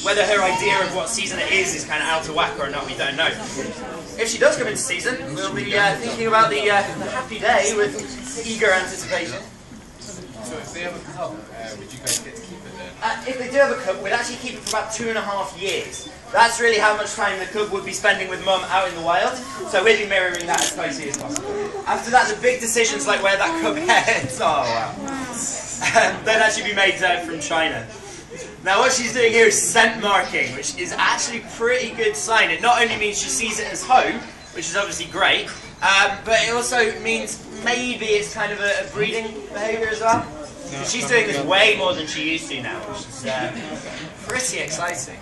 whether her idea of what season it is kind of out of whack or not, we don't know. If she does come into season, we'll be thinking about the happy day with eager anticipation. So if they have a cub, would you guys get to keep it then? If they do have a cub, we'd actually keep it for about 2.5 years. That's really how much time the cub would be spending with mum out in the wild, so we'd be mirroring that as closely as possible. After that, the big decisions like where that cub heads, oh wow, they'd actually be made from China. Now what she's doing here is scent marking, which is actually a pretty good sign. It not only means she sees it as home, which is obviously great, but it also means maybe it's kind of a breeding behaviour as well. She's doing this way more than she used to now, which is pretty exciting.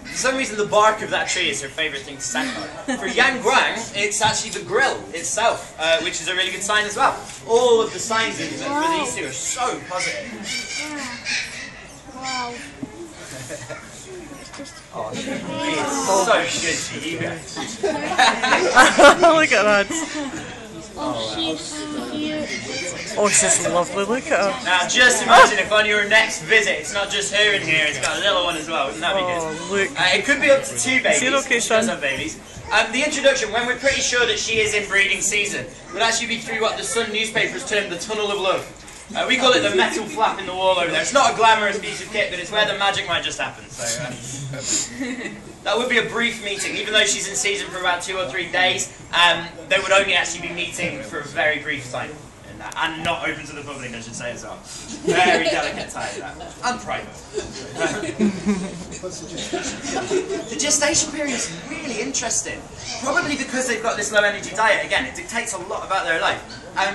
For some reason the bark of that tree is her favourite thing to scent on. For Yang Guang, it's actually the grill itself, which is a really good sign as well. All of the signs in for these two are so positive. Wow. Oh, it's so good to you guys. Look at that. Oh, she's cute. Oh, she's lovely. Look at her. Now, just imagine if on your next visit, it's not just her in here, it's got a little one as well. Wouldn't that be good? Oh, look. It could be up to 2 babies. See it okay, She does Chen? have babies. The introduction, when we're pretty sure that she is in breeding season, would actually be through what the Sun newspapers term the tunnel of love. We call it the metal flap in the wall over there. It's not a glamorous piece of kit, but it's where the magic might just happen. So that would be a brief meeting. Even though she's in season for about 2 or 3 days, they would only actually be meeting for a very brief time. And not open to the public, I should say as well. Very delicate time, that. And private. The gestation period is really interesting. Probably because they've got this low energy diet. Again, it dictates a lot about their life.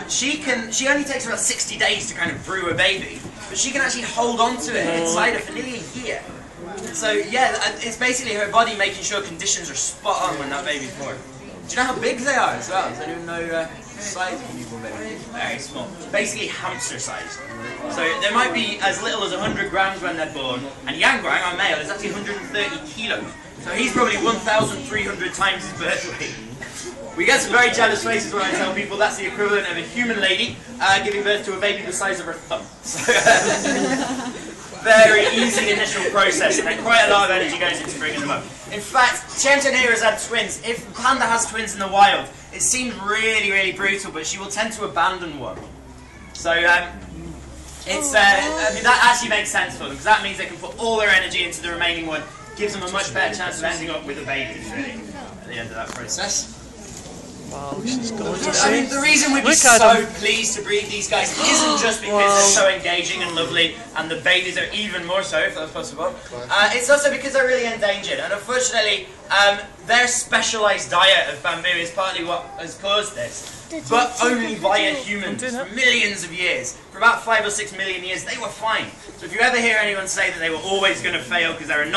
She only takes about 60 days to kind of brew a baby, but she can actually hold on to it inside her for nearly a year. So yeah, it's basically her body making sure conditions are spot on when that baby's born. Do you know how big they are as well? Does anyone know size of newborn baby? Very small. Basically hamster sized. So there might be as little as 100 grams when they're born, and Yang Guang, our male, is actually 130 kilos. So he's probably 1,300 times his birth weight. We get some very jealous faces when I tell people that's the equivalent of a human lady giving birth to a baby the size of her thumb. So, very easy initial process, and then quite a lot of energy goes into bringing them up. In fact, Chen here has had twins. If Panda has twins in the wild, it seems really, really brutal, but she will tend to abandon one. So, I mean, that actually makes sense for them, because that means they can put all their energy into the remaining one, gives them a much better chance of ending up with a baby, really, at the end of that process. Wow, she's gorgeous. I mean, the reason we'd be so pleased to breed these guys isn't just because they're so engaging and lovely, and the babies are even more so, if that's possible. It's also because they're really endangered, and unfortunately, their specialised diet of bamboo is partly what has caused this. But only via humans for millions of years. For about 5 or 6 million years, they were fine. So if you ever hear anyone say that they were always going to fail because they're a